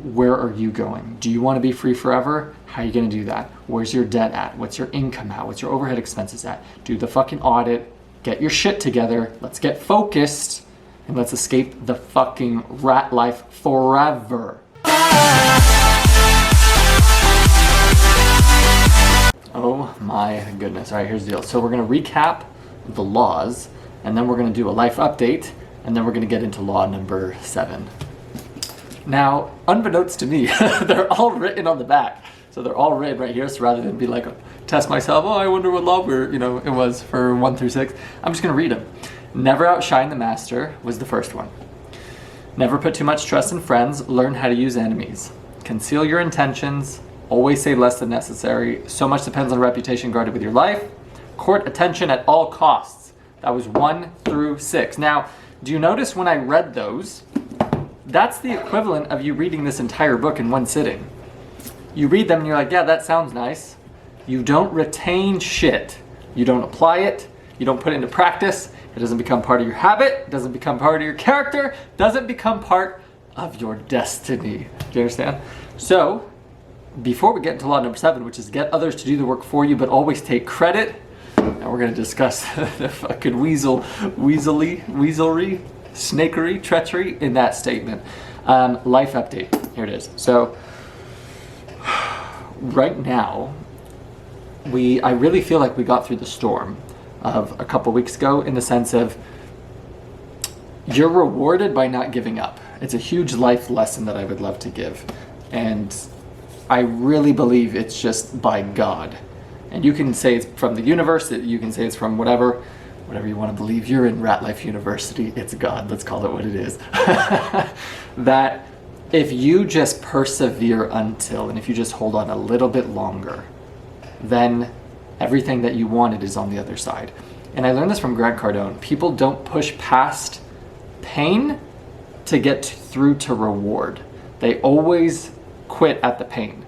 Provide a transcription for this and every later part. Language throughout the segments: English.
Where are you going? Do you want to be free forever? How are you going to do that? Where's your debt at? What's your income at? What's your overhead expenses at? Do the fucking audit. Get your shit together. Let's get focused and let's escape the fucking rat life forever. Oh my goodness. All right, here's the deal. So we're going to recap the laws, and then we're going to do a life update, and then we're going to get into law number 7. Now, unbeknownst to me, they're all written on the back. So they're all written right here. So rather than be like, test myself, oh, I wonder what law it was for 1 through 6. I'm just going to read them. Never outshine the master was the first one. Never put too much trust in friends. Learn how to use enemies. Conceal your intentions. Always say less than necessary. So much depends on reputation guarded with your life. Court attention at all costs. That was 1 through 6. Now, do you notice when I read those, that's the equivalent of you reading this entire book in one sitting. You read them and you're like, yeah, that sounds nice. You don't retain shit. You don't apply it. You don't put it into practice. It doesn't become part of your habit. It doesn't become part of your character. It doesn't become part of your destiny. Do you understand? So, before we get into law number 7, which is get others to do the work for you, but always take credit. Now we're going to discuss the fucking weaselry, snakery, treachery in that statement. Life update. Here it is. So, right now, I really feel like we got through the storm of a couple weeks ago, in the sense of you're rewarded by not giving up. It's a huge life lesson that I would love to give. And I really believe it's just by God. And you can say it's from the universe, you can say it's from whatever you want to believe. You're in Rat Life University, it's God, let's call it what it is. That if you just persevere until, and if you just hold on a little bit longer, then everything that you wanted is on the other side. And I learned this from Grant Cardone. People don't push past pain to get through to reward. They always quit at the pain.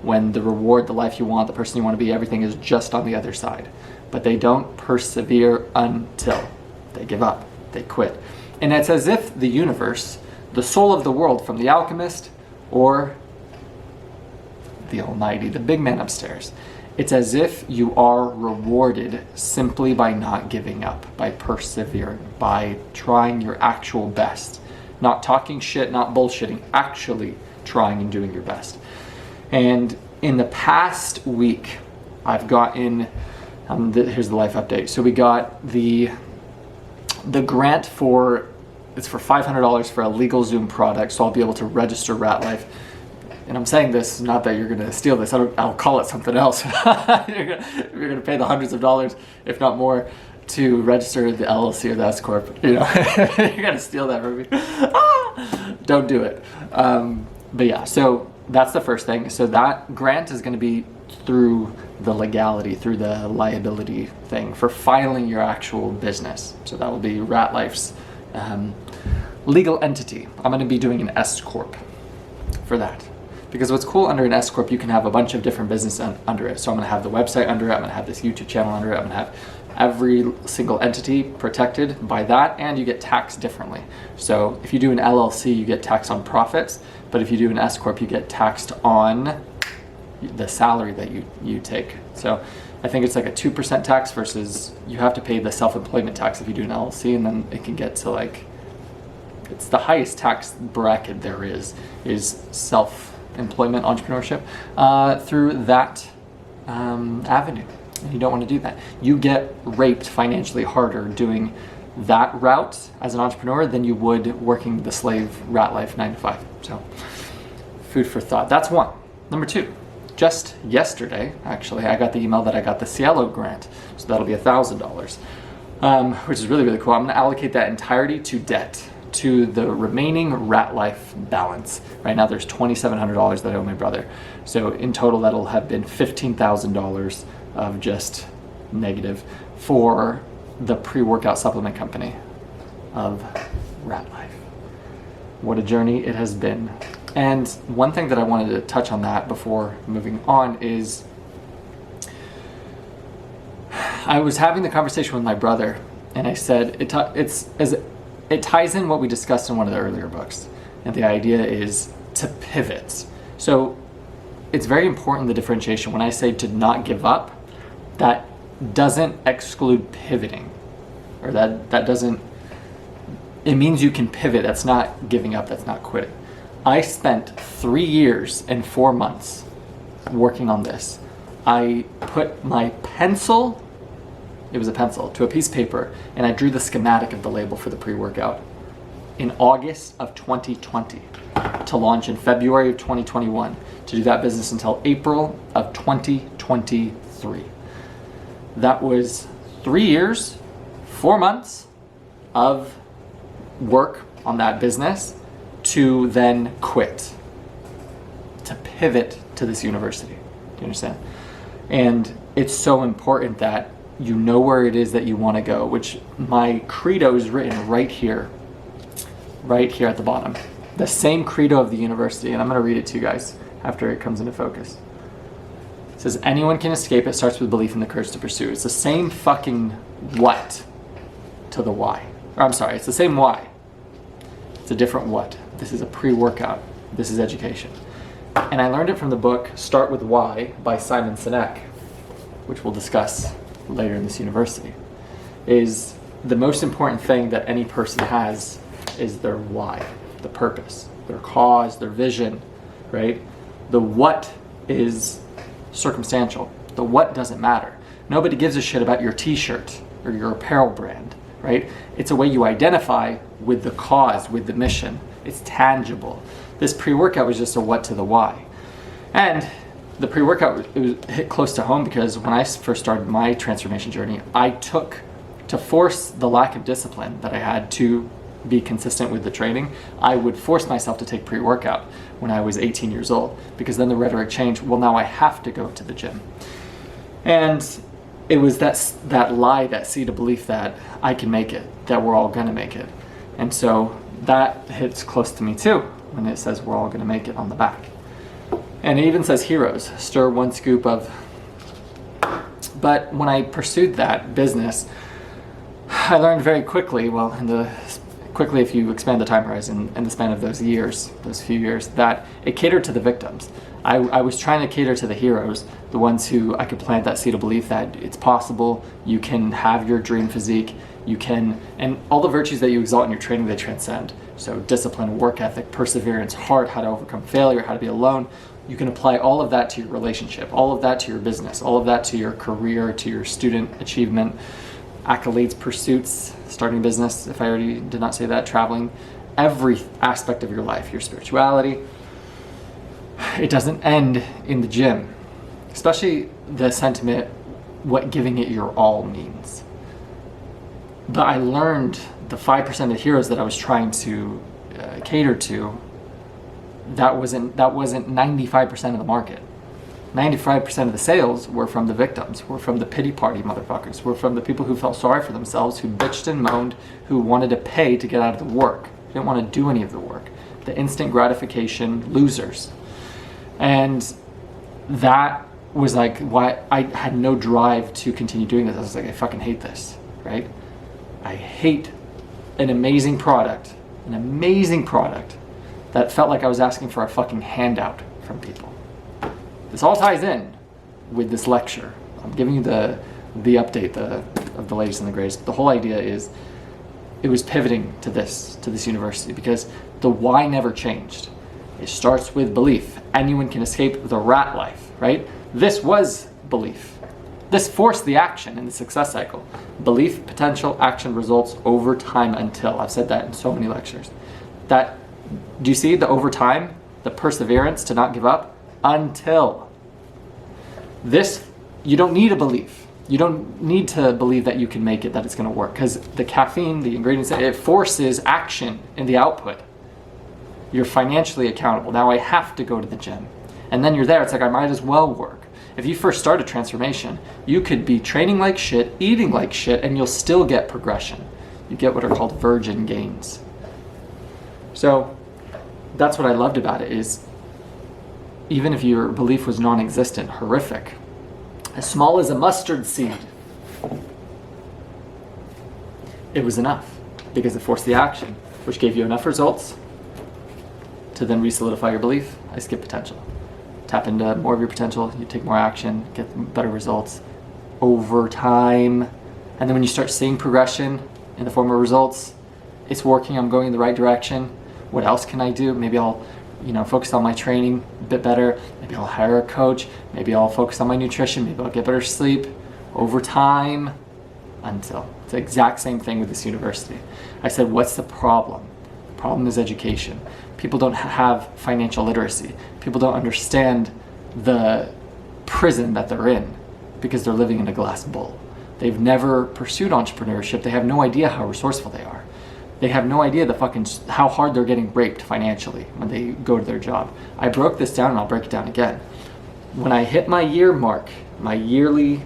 When the reward, the life you want, the person you want to be, everything is just on the other side. But they don't persevere until they give up, they quit. And it's as if the universe, the soul of the world, from the alchemist or the almighty, the big man upstairs, it's as if you are rewarded simply by not giving up, by persevering, by trying your actual best. Not talking shit, not bullshitting, actually trying and doing your best. And in the past week, I've gotten, here's the life update. So we got the grant it's for $500 for a legal Zoom product, so I'll be able to register Rat Life. And I'm saying this, not that you're going to steal this, I'll call it something else. You're going to pay the hundreds of dollars, if not more, to register the LLC or the S Corp. You're going to steal that from me. Don't do it. But yeah, so that's the first thing. So that grant is going to be through the legality, through the liability thing for filing your actual business. So that will be Rat Life's legal entity. I'm going to be doing an S Corp for that. Because what's cool under an S Corp, you can have a bunch of different business under it. So I'm going to have the website under it, I'm going to have this YouTube channel under it, I'm going to have every single entity protected by that, and you get taxed differently. So if you do an LLC, you get taxed on profits, but if you do an S Corp, you get taxed on the salary that you take. So I think it's like a 2% tax versus you have to pay the self-employment tax if you do an LLC, and then it can get to like, it's the highest tax bracket there is self-employment entrepreneurship through that avenue. And you don't want to do that. You get raped financially harder doing that route as an entrepreneur than you would working the slave rat life 9 to 5. So food for thought. That's one. Number 2, just yesterday, actually, I got the email that I got the Cielo grant. So that'll be $1,000, which is really, really cool. I'm going to allocate that entirety to debt, to the remaining rat life balance. Right now there's $2,700 that I owe my brother. So in total that'll have been $15,000 of just negative for the pre-workout supplement company of Rat Life. What a journey it has been. And one thing that I wanted to touch on that before moving on is I was having the conversation with my brother, and I said it ties in what we discussed in one of the earlier books. And the idea is to pivot. So it's very important, the differentiation. When I say to not give up, that doesn't exclude pivoting, or that doesn't, it means you can pivot. That's not giving up, that's not quitting. I spent 3 years and 4 months working on this. I put my pencil, it was a pencil, to a piece of paper, and I drew the schematic of the label for the pre-workout in August of 2020 to launch in February of 2021, to do that business until April of 2023. That was 3 years, 4 months of work on that business to then quit, to pivot to this university. Do you understand? And it's so important that you know where it is that you want to go, which my credo is written right here at the bottom. The same credo of the university, and I'm going to read it to you guys after it comes into focus. It says, anyone can escape. It starts with belief and the courage to pursue. It's the same fucking what to the why. Or I'm sorry, it's the same why. It's a different what. This is a pre-workout. This is education. And I learned it from the book Start With Why by Simon Sinek, which we'll discuss later in this university. Is the most important thing that any person has is their why, the purpose, their cause, their vision, right? The what is circumstantial. The what doesn't matter. Nobody gives a shit about your t-shirt or your apparel brand, right? It's a way you identify with the cause, with the mission. It's tangible. This pre-workout was just a what to the why. And the pre-workout, it was hit close to home because when I first started my transformation journey, I took, to force the lack of discipline that I had to be consistent with the training, I would force myself to take pre-workout when I was 18 years old, because then the rhetoric changed. Well, now I have to go to the gym. And it was that lie, that seed of belief that I can make it, that we're all gonna make it. And so that hits close to me too, when it says we're all gonna make it on the back. And it even says heroes, stir one scoop of. But when I pursued that business, I learned very quickly, quickly if you expand the time horizon in the span of those few years, that it catered to the victims. I was trying to cater to the heroes, the ones who I could plant that seed of belief that it's possible, you can have your dream physique, you can, and all the virtues that you exalt in your training, they transcend. So discipline, work ethic, perseverance, heart, how to overcome failure, how to be alone. You can apply all of that to your relationship, all of that to your business, all of that to your career, to your student achievement, accolades, pursuits, starting a business, if I already did not say that, traveling, every aspect of your life, your spirituality. It doesn't end in the gym, especially the sentiment, what giving it your all means. But I learned the 5% of heroes that I was trying to cater to, that wasn't 95% of the market. 95% of the sales were from the victims, were from the pity party motherfuckers, were from the people who felt sorry for themselves, who bitched and moaned, who wanted to pay to get out of the work, didn't want to do any of the work. The instant gratification losers. And that was like why I had no drive to continue doing this. I was like, I fucking hate this, right? I hate an amazing product that felt like I was asking for a fucking handout from people. This all ties in with this lecture. I'm giving you the update of the latest and the greatest. The whole idea is it was pivoting to this university because the why never changed. It starts with belief. Anyone can escape the rat life, right? This was belief. This forced the action in the success cycle. Belief, potential, action, results, over time until. I've said that in so many lectures. Do you see the over time, the perseverance to not give up? Until. This, you don't need a belief. You don't need to believe that you can make it, that it's going to work, because the caffeine, the ingredients, it forces action in the output. You're financially accountable. Now I have to go to the gym. And then you're there. It's like, I might as well work. If you first start a transformation, you could be training like shit, eating like shit, and you'll still get progression. You get what are called virgin gains. So that's what I loved about it, is even if your belief was non-existent, horrific, as small as a mustard seed, it was enough because it forced the action, which gave you enough results to then re-solidify your belief? I skip potential. Tap into more of your potential, you take more action, get better results over time. And then when you start seeing progression in the form of results, it's working, I'm going in the right direction. What else can I do? Maybe I'll focus on my training a bit better. Maybe I'll hire a coach. Maybe I'll focus on my nutrition. Maybe I'll get better sleep over time until. It's the exact same thing with this university. I said, what's the problem? The problem is education. People don't have financial literacy. People don't understand the prison that they're in because they're living in a glass bowl. They've never pursued entrepreneurship. They have no idea how resourceful they are. They have no idea how hard they're getting raped financially when they go to their job. I broke this down and I'll break it down again. When I hit my year mark, my yearly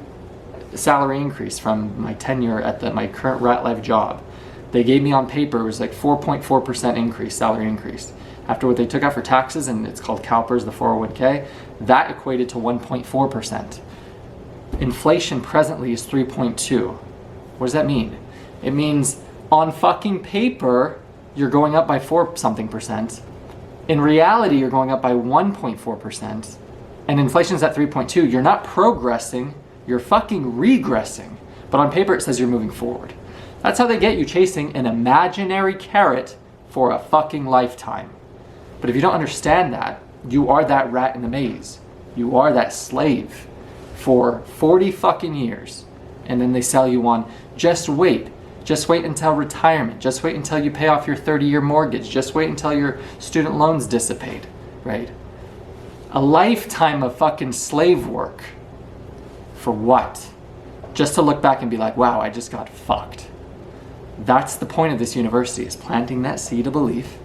salary increase from my tenure at my current Rat Life job, they gave me on paper, it was like 4.4% increase, salary increase. After what they took out for taxes, and it's called CalPERS, the 401k, that equated to 1.4%. Inflation presently is 3.2. What does that mean? It means on fucking paper, you're going up by 4-something%. In reality, you're going up by 1.4%. And inflation's at 3.2. You're not progressing, you're fucking regressing. But on paper, it says you're moving forward. That's how they get you chasing an imaginary carrot for a fucking lifetime. But if you don't understand that, you are that rat in the maze. You are that slave for 40 fucking years. And then they sell you on, just wait. Just wait until retirement. Just wait until you pay off your 30-year mortgage. Just wait until your student loans dissipate, right? A lifetime of fucking slave work. For what? Just to look back and be like, wow, I just got fucked. That's the point of this university, is planting that seed of belief.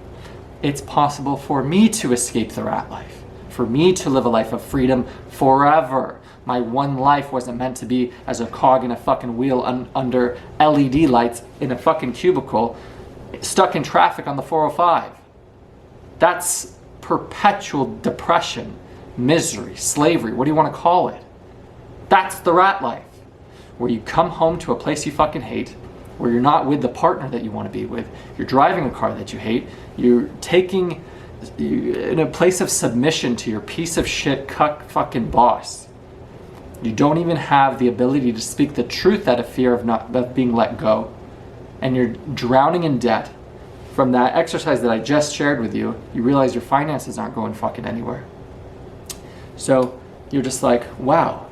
It's possible for me to escape the rat life. For me to live a life of freedom forever. My one life wasn't meant to be as a cog in a fucking wheel under LED lights in a fucking cubicle, stuck in traffic on the 405. That's perpetual depression, misery, slavery, what do you want to call it? That's the rat life, where you come home to a place you fucking hate, where you're not with the partner that you want to be with, you're driving a car that you hate, you're in a place of submission to your piece of shit cuck fucking boss. You don't even have the ability to speak the truth out of fear of being let go. And you're drowning in debt. From that exercise that I just shared with you, you realize your finances aren't going fucking anywhere. So you're just like, wow,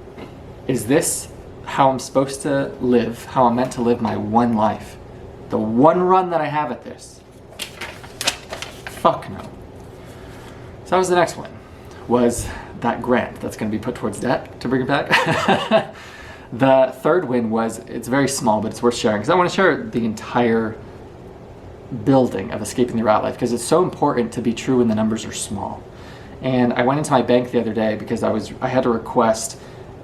is this how I'm supposed to live, how I'm meant to live my one life? The one run that I have at this? Fuck no. So that was the next one, was that grant that's going to be put towards debt to bring it back. The third win was, it's very small, but it's worth sharing, because I want to share the entire building of escaping the rat life, because it's so important to be true when the numbers are small. And I went into my bank the other day because I had to request,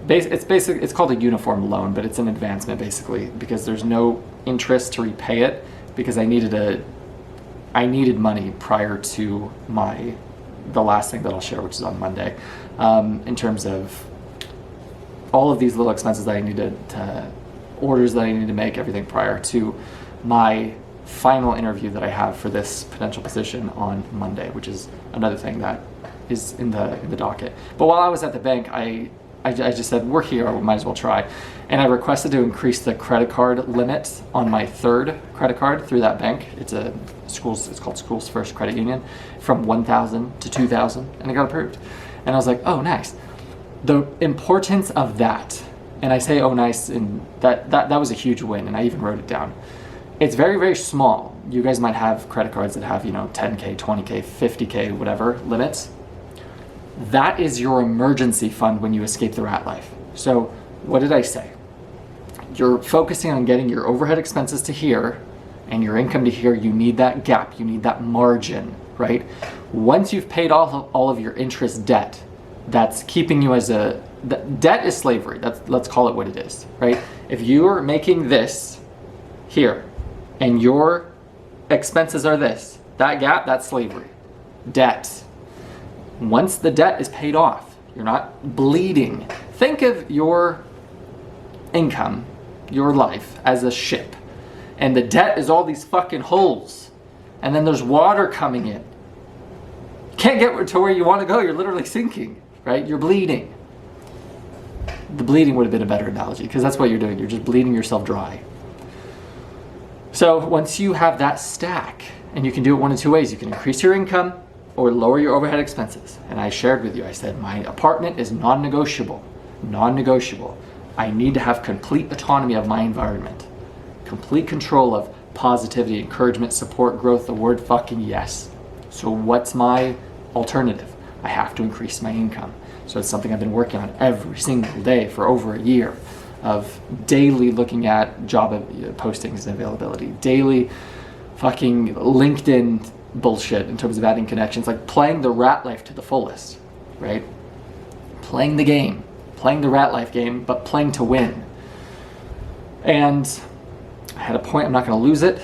it's called a uniform loan, but it's an advancement basically, because there's no interest to repay it, because I needed money prior to the last thing that I'll share, which is on Monday, in terms of all of these little expenses that I needed orders that I need to make, everything prior to my final interview that I have for this potential position on Monday, which is another thing that is in the docket. But while I was at the bank, I just said, we're here, we might as well try. And I requested to increase the credit card limit on my third credit card through that bank. It's called Schools First Credit Union, from $1,000 to $2,000, and it got approved. And I was like, oh, nice. The importance of that, and I say, oh, nice, and that was a huge win, and I even wrote it down. It's very, very small. You guys might have credit cards that have, 10K, 20K, 50K, whatever limits. That is your emergency fund when you escape the rat life. So what did I say? You're focusing on getting your overhead expenses to here and your income to here. You need that gap. You need that margin, right? Once you've paid off all of your interest debt, that's keeping you debt is slavery. Let's call it what it is, right? If you're making this here and your expenses are this, that gap, that's slavery. Debt. Once the debt is paid off, you're not bleeding. Think of your income, your life, as a ship. And the debt is all these fucking holes. And then there's water coming in. Can't get to where you want to go. You're literally sinking, right? You're bleeding. The bleeding would have been a better analogy, because that's what you're doing. You're just bleeding yourself dry. So once you have that stack, and you can do it one of two ways. You can increase your income or lower your overhead expenses. And I shared with you, I said, my apartment is non-negotiable. Non-negotiable. I need to have complete autonomy of my environment. Complete control of positivity, encouragement, support, growth, the word fucking yes. So what's my alternative? I have to increase my income. So it's something I've been working on every single day for over a year, of daily looking at job postings and availability, daily fucking LinkedIn bullshit in terms of adding connections, like playing the rat life to the fullest, right? Playing the game, playing the rat life game, but playing to win. And I had a point, I'm not going to lose it.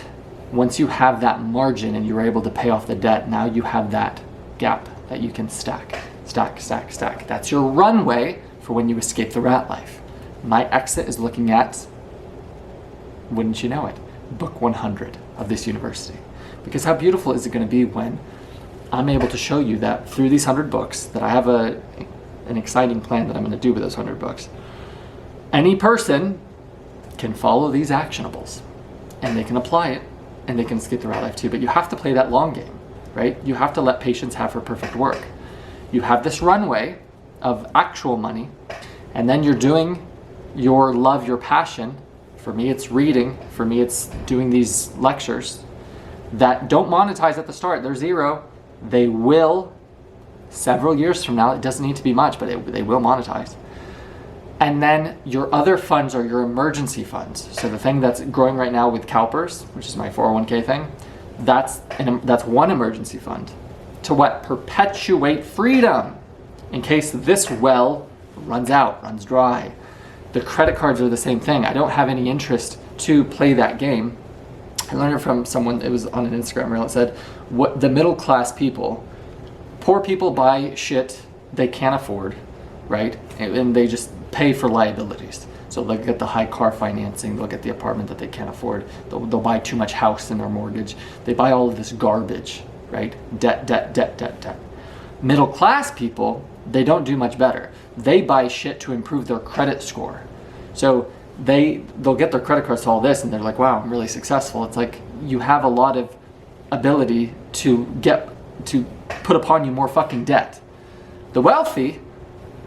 Once you have that margin and you're able to pay off the debt, now you have that gap that you can stack. That's your runway for when you escape the rat life. My exit is looking at, wouldn't you know it, book 100 of this university. Because how beautiful is it going to be when I'm able to show you that through these 100 books, that I have an exciting plan that I'm going to do with those 100 books. Any person can follow these actionables, and they can apply it, and they can escape the rat life too. But you have to play that long game, right? You have to let patience have her perfect work. You have this runway of actual money, and then you're doing your love, your passion. For me, it's reading. For me, it's doing these lectures that don't monetize at the start. They're zero. They will several years from now. It doesn't need to be much, but they will monetize. And then your other funds are your emergency funds. So the thing that's growing right now with CalPERS, which is my 401k thing, that's one emergency fund. To what? Perpetuate freedom in case this well runs out, runs dry. The credit cards are the same thing. I don't have any interest to play that game. I learned it from someone, it was on an Instagram reel, it said, what the middle class people, poor people buy shit they can't afford, right? And they just pay for liabilities. So they'll get the high car financing, they'll get the apartment that they can't afford, they'll buy too much house in their mortgage. They buy all of this garbage, right? Debt. Middle class people, they don't do much better. They buy shit to improve their credit score. So they'll get their credit cards to all this and they're like, wow, I'm really successful. It's like you have a lot of ability to put upon you more fucking debt. The wealthy,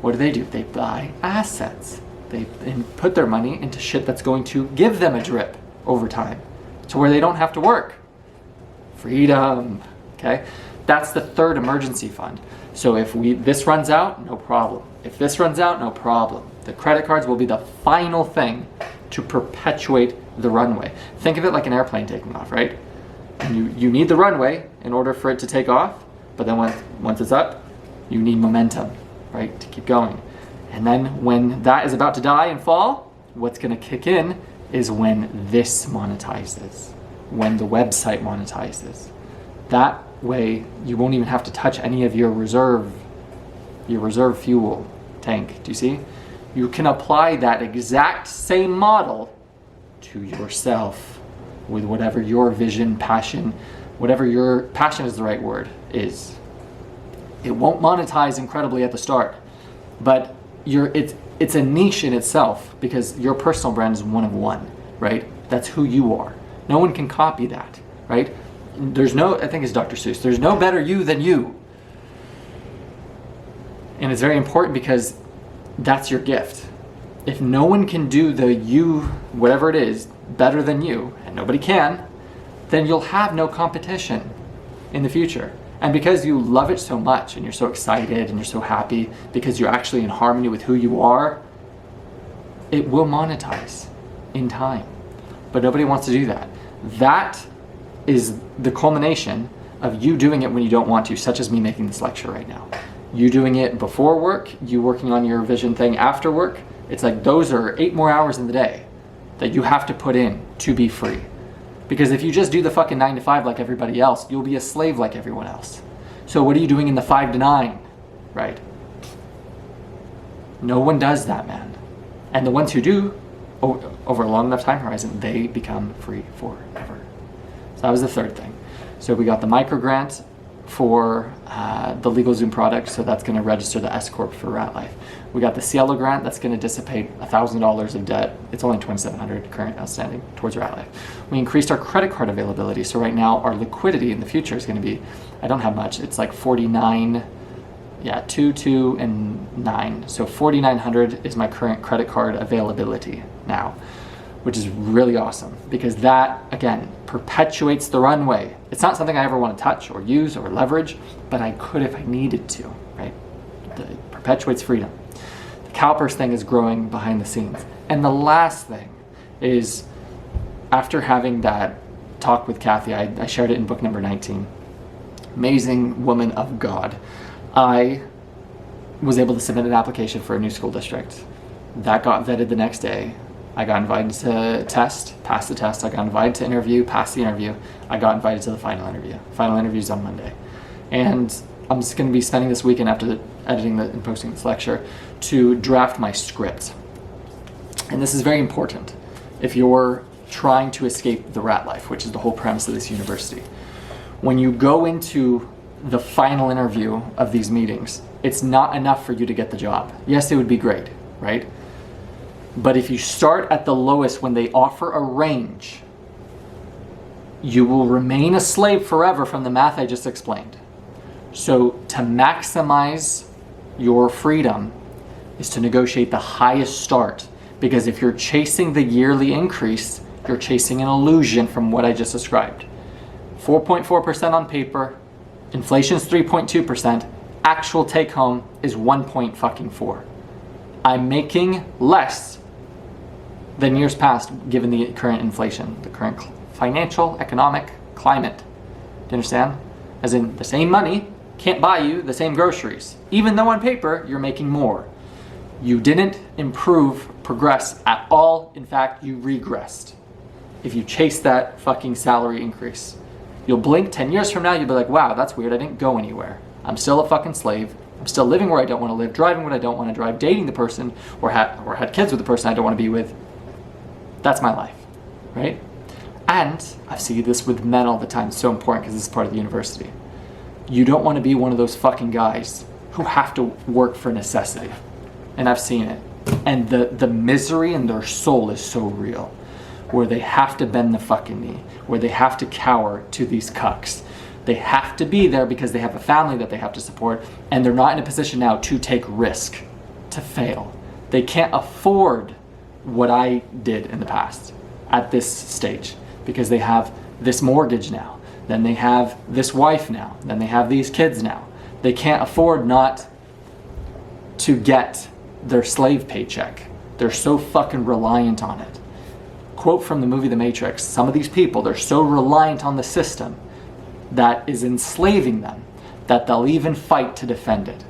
what do? They buy assets. They put their money into shit that's going to give them a drip over time to where they don't have to work. Freedom, okay? That's the third emergency fund. So if this runs out, no problem. If this runs out, no problem. The credit cards will be the final thing to perpetuate the runway. Think of it like an airplane taking off, right? And you need the runway in order for it to take off, but then once it's up, you need momentum, right, to keep going. And then when that is about to die and fall, what's going to kick in is when this monetizes, when the website monetizes. That way, you won't even have to touch any of your reserve fuel tank. Do you see? You can apply that exact same model to yourself with whatever your vision, passion, whatever your passion is the right word is. It won't monetize incredibly at the start, but it's a niche in itself because your personal brand is one of one, right? That's who you are. No one can copy that, right? I think it's Dr. Seuss, there's no better you than you. And it's very important because that's your gift. If no one can do the you, whatever it is, better than you, and nobody can, then you'll have no competition in the future. And because you love it so much and you're so excited and you're so happy because you're actually in harmony with who you are, it will monetize in time. But nobody wants to do that. That is the culmination of you doing it when you don't want to, such as me making this lecture right now. You doing it before work, you working on your vision thing after work. It's like those are 8 more hours in the day that you have to put in to be free. Because if you just do the fucking 9 to 5 like everybody else, you'll be a slave like everyone else. So what are you doing in the 5 to 9, right? No one does that, man. And the ones who do, over a long enough time horizon, they become free forever. So that was the third thing. So we got the micro grant, for the LegalZoom product, so that's going to register the S Corp for Rat Life. We got the Cielo grant that's going to dissipate $1,000 of debt. It's only $2,700 current outstanding towards Rat Life. We increased our credit card availability, so right now our liquidity in the future is going to be, I don't have much, it's like 49, yeah, 2, 2, and 9. So 4,900 is my current credit card availability now, which is really awesome because that, again, perpetuates the runway. It's not something I ever want to touch or use or leverage, but I could if I needed to, right? It perpetuates freedom. The CalPERS thing is growing behind the scenes. And the last thing is, after having that talk with Kathy, I shared it in book number 19, Amazing Woman of God. I was able to submit an application for a new school district. That got vetted the next day. I got invited to test, passed the test. I got invited to interview, passed the interview. I got invited to the final interview. Final interview's on Monday. And I'm just going to be spending this weekend after editing and posting this lecture to draft my script. And this is very important if you're trying to escape the rat life, which is the whole premise of this university. When you go into the final interview of these meetings, it's not enough for you to get the job. Yes, it would be great, right? But if you start at the lowest when they offer a range, you will remain a slave forever from the math I just explained. So to maximize your freedom is to negotiate the highest start, because if you're chasing the yearly increase, you're chasing an illusion from what I just described. 4.4% on paper, inflation's 3.2%, actual take home is 1.4. I'm making less than years past given the current inflation, the current financial, economic climate. Do you understand? As in, the same money can't buy you the same groceries, even though on paper you're making more. You didn't improve, progress at all. In fact, you regressed. If you chase that fucking salary increase, you'll blink 10 years from now, you'll be like, wow, that's weird, I didn't go anywhere. I'm still a fucking slave. I'm still living where I don't want to live, driving what I don't want to drive, dating the person, or had kids with the person I don't want to be with. That's my life, right? And I see this with men all the time. It's so important because this is part of the university. You don't want to be one of those fucking guys who have to work for necessity. And I've seen it. And the misery in their soul is so real, where they have to bend the fucking knee, where they have to cower to these cucks. They have to be there because they have a family that they have to support, and they're not in a position now to take risk, to fail. They can't afford what I did in the past at this stage, because they have this mortgage now, then they have this wife now, then they have these kids now. They can't afford not to get their slave paycheck. They're so fucking reliant on it. Quote from the movie The Matrix, some of these people, they're so reliant on the system that is enslaving them that they'll even fight to defend it.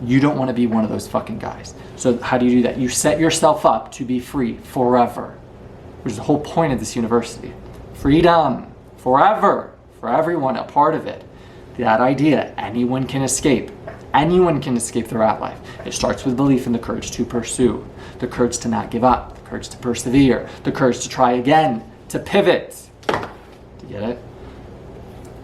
You don't want to be one of those fucking guys. So how do you do that? You set yourself up to be free forever, which is the whole point of this university. Freedom, forever, for everyone, a part of it. That idea, anyone can escape. Anyone can escape the rat life. It starts with belief in the courage to pursue, the courage to not give up, the courage to persevere, the courage to try again, to pivot. Do you get it?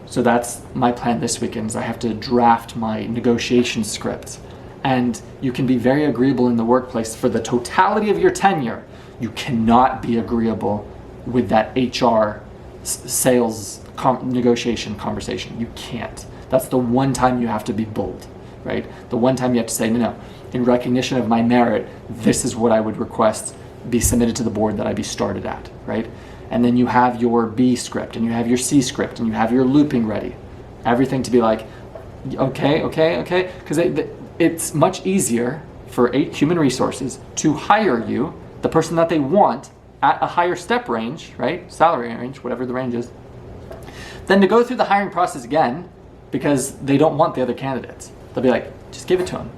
So that's my plan this weekend, is I have to draft my negotiation script. And you can be very agreeable in the workplace for the totality of your tenure. You cannot be agreeable with that HR sales negotiation conversation. You can't. That's the one time you have to be bold, right? The one time you have to say, no, in recognition of my merit, this is what I would request be submitted to the board that I be started at, right? And then you have your B script, and you have your C script, and you have your looping ready. Everything to be like, okay. Because it's much easier for human resources to hire you, the person that they want, at a higher step range, right? Salary range, whatever the range is, than to go through the hiring process again because they don't want the other candidates. They'll be like, just give it to them.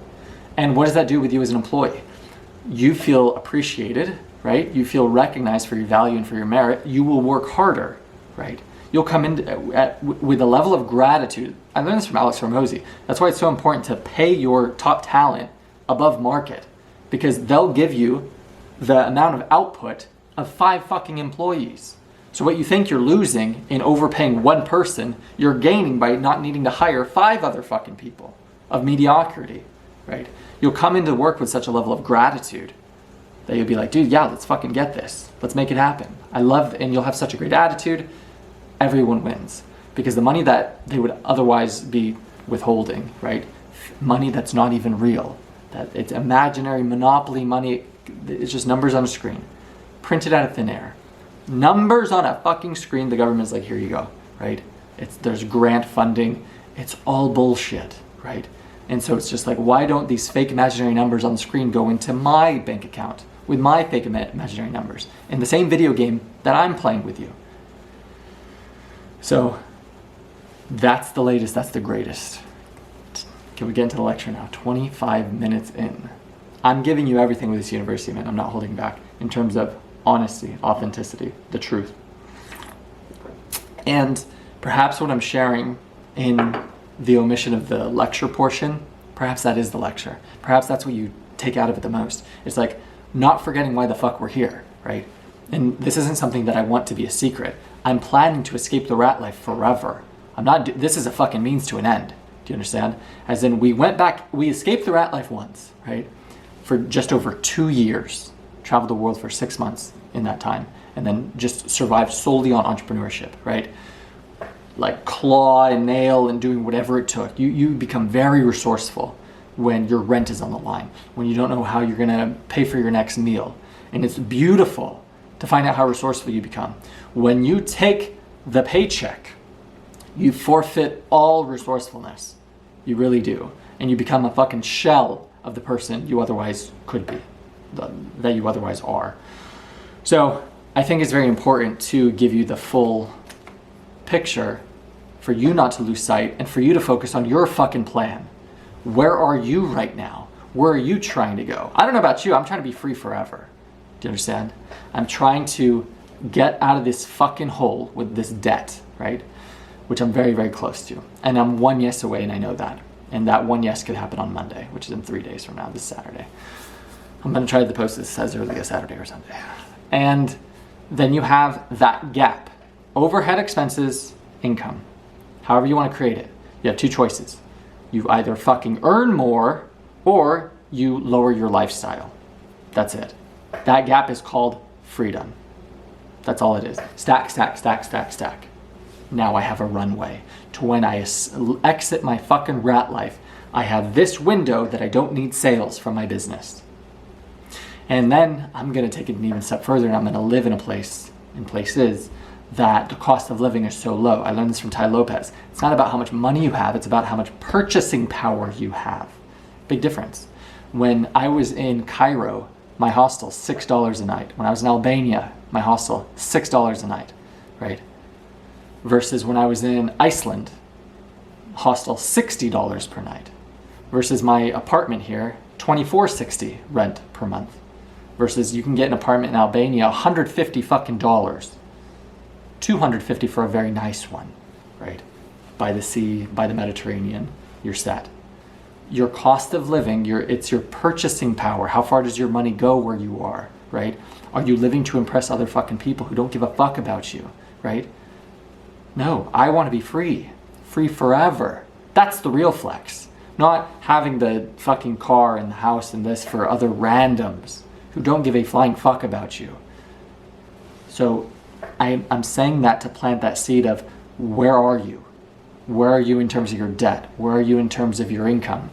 And what does that do with you as an employee? You feel appreciated, right? You feel recognized for your value and for your merit. You will work harder, right? You'll come in with a level of gratitude. I learned this from Alex Hormozy. That's why it's so important to pay your top talent above market, because they'll give you the amount of output of 5 fucking employees. So what you think you're losing in overpaying one person, you're gaining by not needing to hire 5 other fucking people of mediocrity, right? You'll come into work with such a level of gratitude that you'll be like, dude, yeah, let's fucking get this. Let's make it happen. And you'll have such a great attitude. Everyone wins. Because the money that they would otherwise be withholding, right? Money that's not even real. That it's imaginary monopoly money. It's just numbers on a screen. Printed out of thin air. Numbers on a fucking screen. The government's like, here you go, right? There's grant funding. It's all bullshit, right? And so it's just like, why don't these fake imaginary numbers on the screen go into my bank account with my fake imaginary numbers in the same video game that I'm playing with you? So that's the latest, that's the greatest. Can we get into the lecture now? 25 minutes in. I'm giving you everything with this university, man. I'm not holding back in terms of honesty, authenticity, the truth. And perhaps what I'm sharing in the omission of the lecture portion, perhaps that is the lecture. Perhaps that's what you take out of it the most. It's like not forgetting why the fuck we're here, right? And this isn't something that I want to be a secret. I'm planning to escape the rat life forever. This is a fucking means to an end. Do you understand? As in, we escaped the rat life once, right? For just over 2 years. Traveled the world for 6 months in that time. And then just survived solely on entrepreneurship, right? Like claw and nail and doing whatever it took. You become very resourceful when your rent is on the line, when you don't know how you're gonna pay for your next meal. And it's beautiful to find out how resourceful you become. When you take the paycheck, you forfeit all resourcefulness. You really do. And you become a fucking shell of the person you otherwise could be, that you otherwise are. So I think it's very important to give you the full picture for you not to lose sight and for you to focus on your fucking plan. Where are you right now? Where are you trying to go? I don't know about you, I'm trying to be free forever. Do you understand? I'm trying to get out of this fucking hole with this debt, right? Which I'm very, very close to. And I'm 1 yes away, and I know that. And that 1 yes could happen on Monday, which is in 3 days from now, this Saturday. I'm gonna try to post this as early as Saturday or Sunday. And then you have that gap. Overhead expenses, income. However you wanna create it. You have 2 choices. You either fucking earn more or you lower your lifestyle. That's it. That gap is called freedom. That's all it is. Stack, stack, stack, stack, stack. Now I have a runway to when I exit my fucking rat life. I have this window that I don't need sales from my business. And then I'm gonna take it an even step further and I'm gonna live in places that the cost of living is so low. I learned this from Tai Lopez. It's not about how much money you have, it's about how much purchasing power you have. Big difference. When I was in Cairo, my hostel, $6 a night. When I was in Albania, my hostel, $6 a night, right? Versus when I was in Iceland, hostel, $60 per night. Versus my apartment here, $24.60 rent per month. Versus you can get an apartment in Albania, $150 fucking dollars. $250 for a very nice one, right? By the sea, by the Mediterranean, you're set. Your cost of living, it's your purchasing power. How far does your money go where you are, right? Are you living to impress other fucking people who don't give a fuck about you, right? No, I want to be free. Free forever. That's the real flex. Not having the fucking car and the house and this for other randoms who don't give a flying fuck about you. So I'm saying that to plant that seed of where are you? Where are you in terms of your debt? Where are you in terms of your income?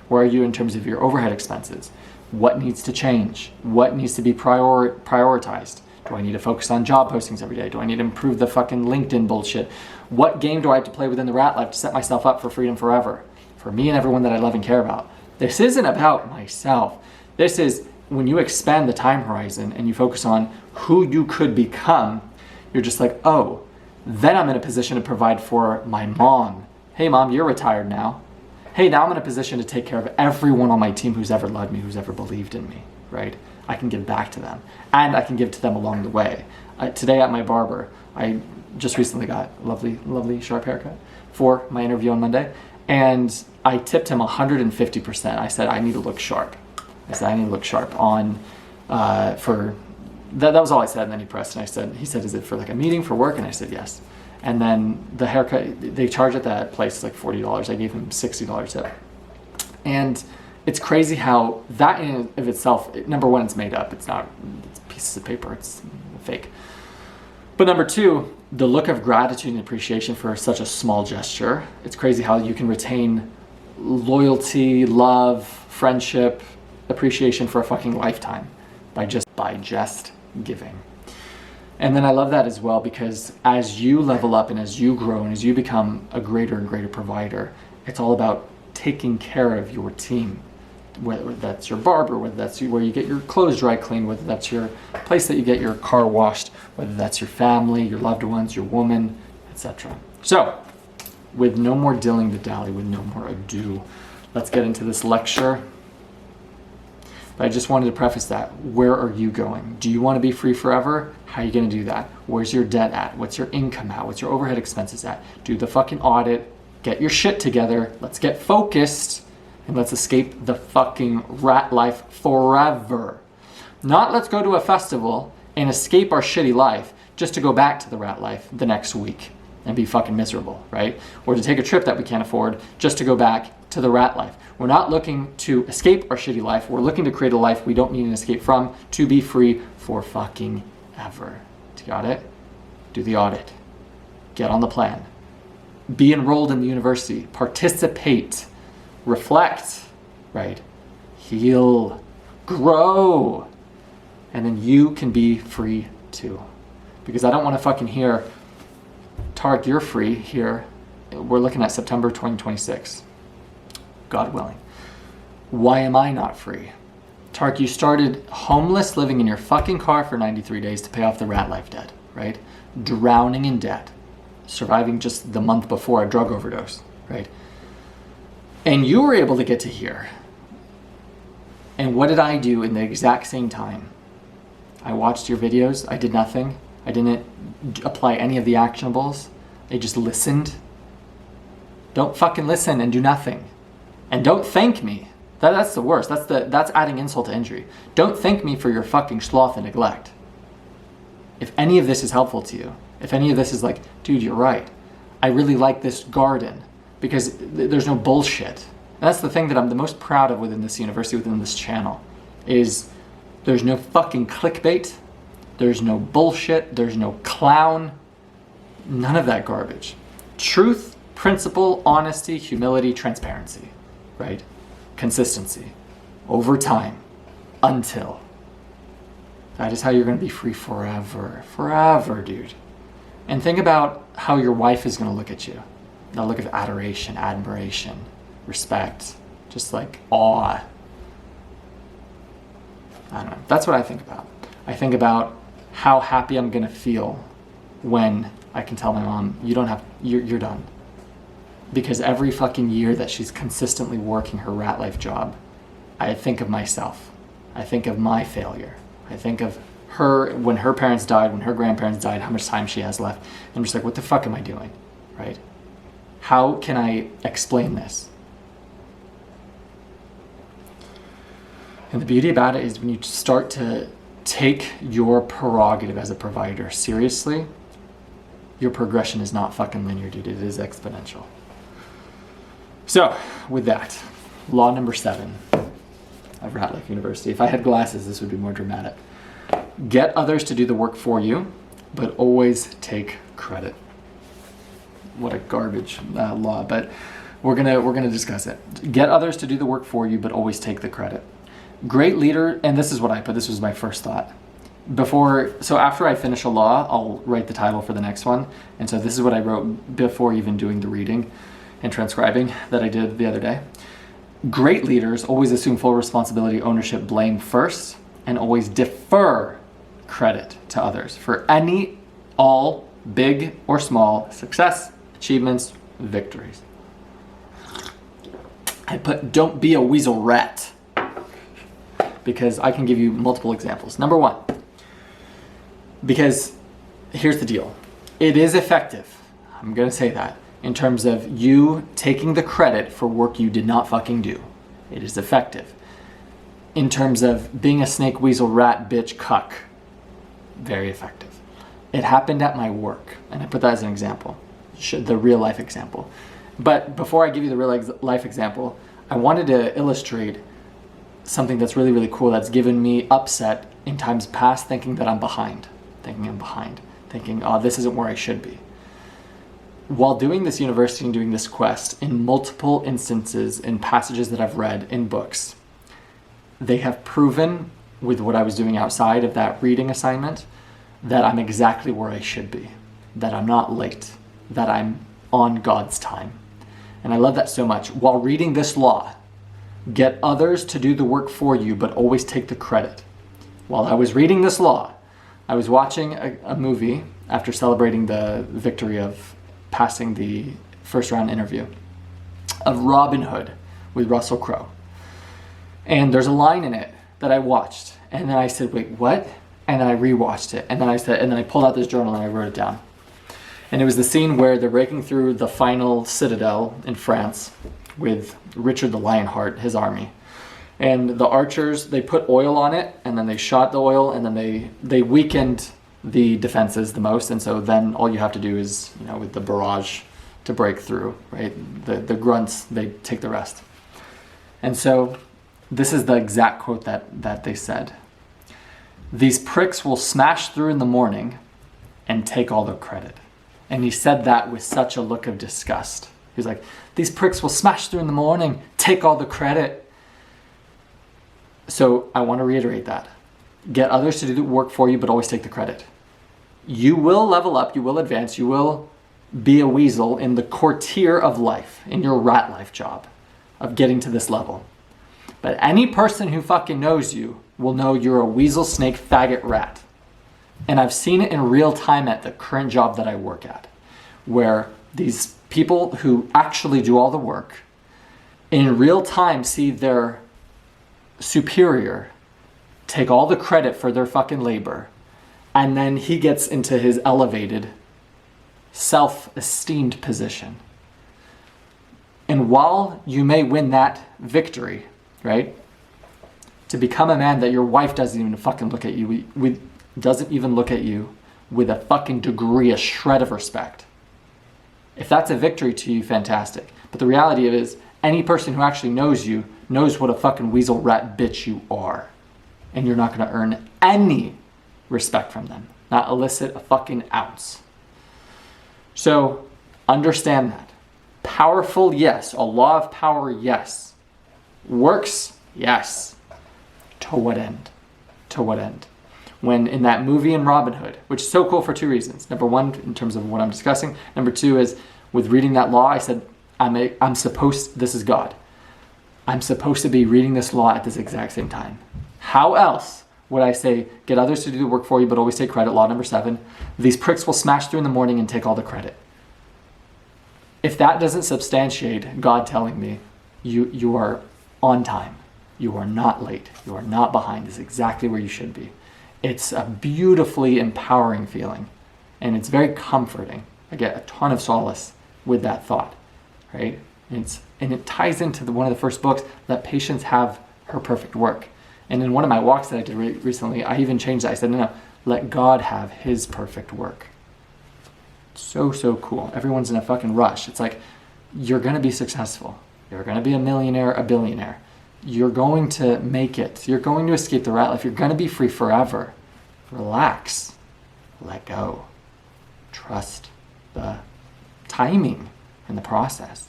Where are you in terms of your overhead expenses? What needs to change? What needs to be prioritized? Do I need to focus on job postings every day? Do I need to improve the fucking LinkedIn bullshit? What game do I have to play within the rat life to set myself up for freedom forever? For me and everyone that I love and care about. This isn't about myself. This is when you expand the time horizon and you focus on who you could become, you're just like, oh, then I'm in a position to provide for my mom. Hey mom, you're retired now. Hey, now I'm in a position to take care of everyone on my team who's ever loved me, who's ever believed in me, right? I can give back to them and I can give to them along the way. Today at my barber, I just recently got a lovely sharp haircut for my interview on Monday. And I tipped him 150%. I said, I need to look sharp. I said, I need to look sharp for that was all I said. And then he pressed, and he said, is it for like a meeting for work? And I said, yes. And then the haircut, they charge at that place like $40. I gave him $60 tip. And it's crazy how that in and of itself, number one, it's made up. It's pieces of paper. It's fake. But number two, the look of gratitude and appreciation for such a small gesture. It's crazy how you can retain loyalty, love, friendship, appreciation for a fucking lifetime by just giving. And then I love that as well, because as you level up and as you grow and as you become a greater and greater provider, it's all about taking care of your team. Whether that's your barber, whether that's where you get your clothes dry cleaned, whether that's your place that you get your car washed, whether that's your family, your loved ones, your woman, etc. So, with no more dilling to dally, with no more ado, let's get into this lecture. But I just wanted to preface that. Where are you going? Do you want to be free forever? How are you going to do that? Where's your debt at? What's your income at? What's your overhead expenses at? Do the fucking audit. Get your shit together. Let's get focused. And let's escape the fucking rat life forever. Not let's go to a festival and escape our shitty life just to go back to the rat life the next week and be fucking miserable, right? Or to take a trip that we can't afford just to go back to the rat life. We're not looking to escape our shitty life. We're looking to create a life we don't need an escape from to be free for fucking ever. Got it? Do the audit. Get on the plan. Be enrolled in the university. Participate. Reflect, right? Heal, grow, and then you can be free too. Because I don't want to fucking hear, Tarek, you're free here. We're looking at September 2026, God willing. Why am I not free? Tarek, you started homeless, living in your fucking car for 93 days to pay off the rat life debt, right? Drowning in debt, surviving just the month before a drug overdose, right? And you were able to get to here. And what did I do in the exact same time? I watched your videos. I did nothing. I didn't apply any of the actionables. I just listened. Don't fucking listen and do nothing. And don't thank me. That's the worst. That's adding insult to injury. Don't thank me for your fucking sloth and neglect. If any of this is helpful to you, if any of this is like, dude, you're right. I really like this garden. Because there's no bullshit. And that's the thing that I'm the most proud of within this university, within this channel, is there's no fucking clickbait, there's no bullshit, there's no clown, none of that garbage. Truth, principle, honesty, humility, transparency, right? Consistency, over time, until. That is how you're going to be free forever, forever, dude. And think about how your wife is going to look at you. A look of adoration, admiration, respect, just like awe. I don't know. That's what I think about. I think about how happy I'm gonna feel when I can tell my mom, you're done. Because every fucking year that she's consistently working her rat life job, I think of myself. I think of my failure. I think of her, when her parents died, when her grandparents died, how much time she has left. I'm just like, what the fuck am I doing, right? How can I explain this? And the beauty about it is when you start to take your prerogative as a provider seriously, your progression is not fucking linear, dude. It is exponential. So, with that, law number 7 of Rat Life University. If I had glasses, this would be more dramatic. Get others to do the work for you, but always take credit. What a garbage law, but we're gonna discuss it. Get others to do the work for you, but always take the credit. Great leader, and this is what I put. This was my first thought. So after I finish a law, I'll write the title for the next one. And so this is what I wrote before even doing the reading and transcribing that I did the other day. Great leaders always assume full responsibility, ownership, blame first, and always defer credit to others for all big or small success, achievements, victories. I put, don't be a weasel rat, because I can give you multiple examples. Number 1, because here's the deal. It is effective, I'm gonna say that, in terms of you taking the credit for work you did not fucking do. It is effective. In terms of being a snake, weasel, rat, bitch, cuck, very effective. It happened at my work, and I put that as an example, the real life example. But before I give you the real life example, I wanted to illustrate something that's really, really cool that's given me upset in times past, thinking that I'm behind, thinking, oh, this isn't where I should be. While doing this university and doing this quest, in multiple instances, in passages that I've read in books, they have proven with what I was doing outside of that reading assignment that I'm exactly where I should be, that I'm not late, that I'm on God's time. And I love that so much. While reading this law, get others to do the work for you, but always take the credit. While I was reading this law, I was watching a movie after celebrating the victory of passing the first round interview of Robin Hood with Russell Crowe. And there's a line in it that I watched, and then I said, wait, what? And then I rewatched it, and then I pulled out this journal and I wrote it down. And it was the scene where they're breaking through the final citadel in France with Richard the Lionheart, his army. And the archers, they put oil on it, and then they shot the oil, and then they weakened the defenses the most. And so then all you have to do is, with the barrage to break through, right? The grunts, they take the rest. And so this is the exact quote that they said. These pricks will smash through in the morning and take all the credit. And he said that with such a look of disgust. He's like, these pricks will smash through in the morning, take all the credit. So I want to reiterate that. Get others to do the work for you, but always take the credit. You will level up, you will advance, you will be a weasel in the courtier of life, in your rat life job of getting to this level. But any person who fucking knows you will know you're a weasel, snake, faggot, rat. And I've seen it in real time at the current job that I work at, where these people who actually do all the work in real time see their superior take all the credit for their fucking labor, and then he gets into his elevated self-esteemed position. And while you may win that victory, right, to become a man that your wife doesn't even fucking look at you with, doesn't even look at you with a fucking degree, a shred of respect. If that's a victory to you, fantastic. But the reality of it is, any person who actually knows you knows what a fucking weasel rat bitch you are. And you're not going to earn any respect from them. Not elicit a fucking ounce. So, understand that. Powerful, yes. A law of power, yes. Works, yes. To what end? To what end? When in that movie in Robin Hood, which is so cool for two reasons. Number one, in terms of what I'm discussing. Number two is, with reading that law, I said, this is God. I'm supposed to be reading this law at this exact same time. How else would I say, get others to do the work for you, but always take credit? Law number 7, these pricks will smash through in the morning and take all the credit. If that doesn't substantiate God telling me, you are on time, you are not late, you are not behind, this is exactly where you should be. It's a beautifully empowering feeling, and it's very comforting. I get a ton of solace with that thought, right? And it ties into one of the first books, Let Patience Have Her Perfect Work. And in one of my walks that I did recently, I even changed that. I said, no, let God have his perfect work. So cool. Everyone's in a fucking rush. It's like, you're going to be successful. You're going to be a millionaire, a billionaire. You're going to make it. You're going to escape the rat life. You're going to be free forever. Relax. Let go. Trust the timing and the process.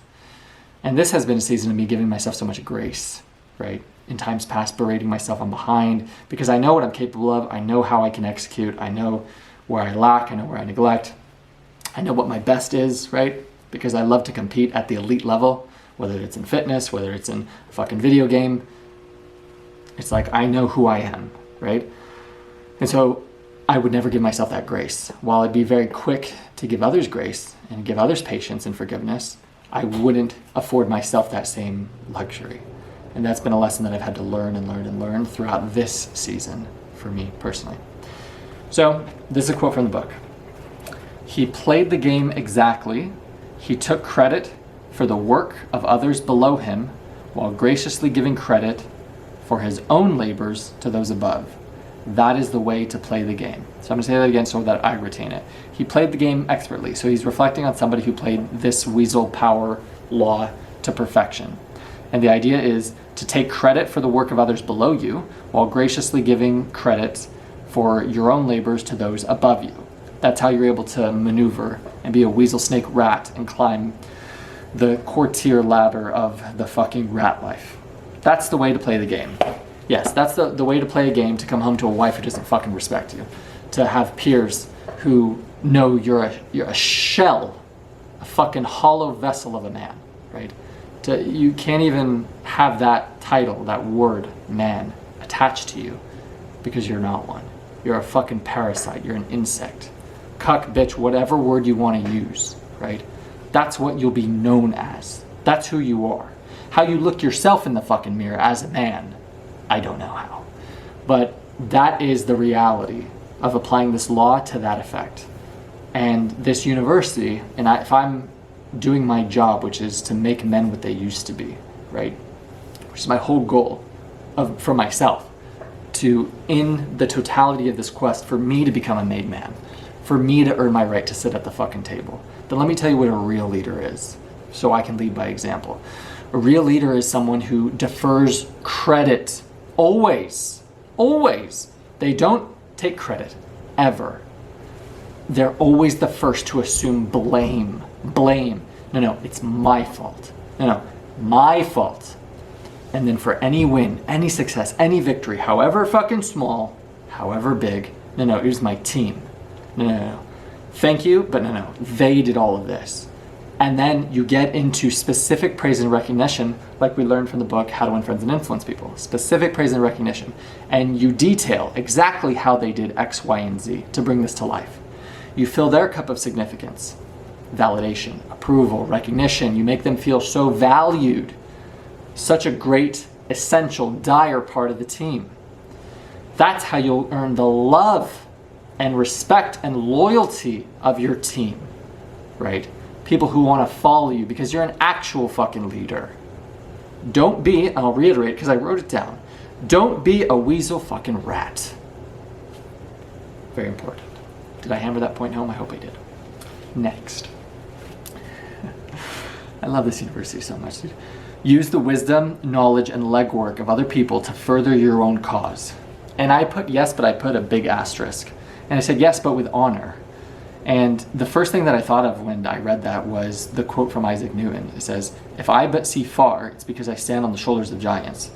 And this has been a season of me giving myself so much grace, right? In times past, berating myself, I'm behind, because I know what I'm capable of. I know how I can execute. I know where I lack. I know where I neglect. I know what my best is, right? Because I love to compete at the elite level, whether it's in fitness, whether it's in a fucking video game. It's like, I know who I am, right? And so I would never give myself that grace. While I'd be very quick to give others grace and give others patience and forgiveness, I wouldn't afford myself that same luxury. And that's been a lesson that I've had to learn throughout this season for me personally. So this is a quote from the book. He played the game exactly. He took credit for the work of others below him while graciously giving credit for his own labors to those above. That is the way to play the game. So I'm going to say that again so that I retain it. He played the game expertly. So he's reflecting on somebody who played this weasel power law to perfection. And the idea is to take credit for the work of others below you while graciously giving credit for your own labors to those above you. That's how you're able to maneuver and be a weasel snake rat and climb the courtier ladder of the fucking rat life. That's the way to play the game. Yes, that's the way to play a game, to come home to a wife who doesn't fucking respect you. To have peers who know you're a shell, a fucking hollow vessel of a man, right? You can't even have that title, that word, man, attached to you because you're not one. You're a fucking parasite. You're an insect. Cuck, bitch, whatever word you want to use, right? That's what you'll be known as. That's who you are. How you look yourself in the fucking mirror as a man, I don't know how. But that is the reality of applying this law to that effect. And this university, and if I'm doing my job, which is to make men what they used to be, right? Which is my whole goal for myself, to, in the totality of this quest, for me to become a made man, for me to earn my right to sit at the fucking table. Then let me tell you what a real leader is, so I can lead by example. A real leader is someone who defers credit, always, always. They don't take credit, ever. They're always the first to assume blame. No, it's my fault. No, my fault. And then for any win, any success, any victory, however fucking small, however big, no, it was my team. No. Thank you, but no, they did all of this. And then you get into specific praise and recognition, like we learned from the book, How to Win Friends and Influence People. Specific praise and recognition. And you detail exactly how they did X, Y, and Z to bring this to life. You fill their cup of significance. Validation, approval, recognition. You make them feel so valued. Such a great, essential, dire part of the team. That's how you'll earn the love and respect and loyalty of your team, right? People who want to follow you because you're an actual fucking leader. Don't be, and I'll reiterate because I wrote it down, don't be a weasel fucking rat. Very important. Did I hammer that point home? I hope I did. Next. I love this university so much, dude. Use the wisdom, knowledge, and legwork of other people to further your own cause. And I put yes, but I put a big asterisk. And I said yes, but with honor. And the first thing that I thought of when I read that was the quote from Isaac Newton. It says, if I but see far, it's because I stand on the shoulders of giants.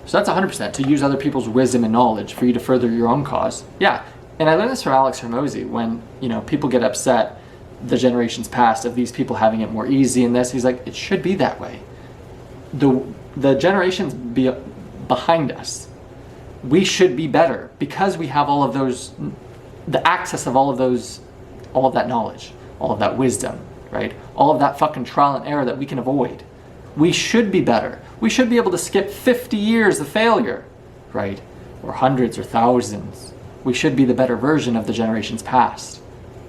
So that's 100%, to use other people's wisdom and knowledge for you to further your own cause. Yeah, and I learned this from Alex Hormozy when, people get upset the generations past of these people having it more easy in this. He's like, it should be that way. The generations behind us, we should be better because we have all of those, the access of all of that knowledge, all of that wisdom, right? All of that fucking trial and error that we can avoid. We should be better. We should be able to skip 50 years of failure, right? Or hundreds or thousands. We should be the better version of the generations past.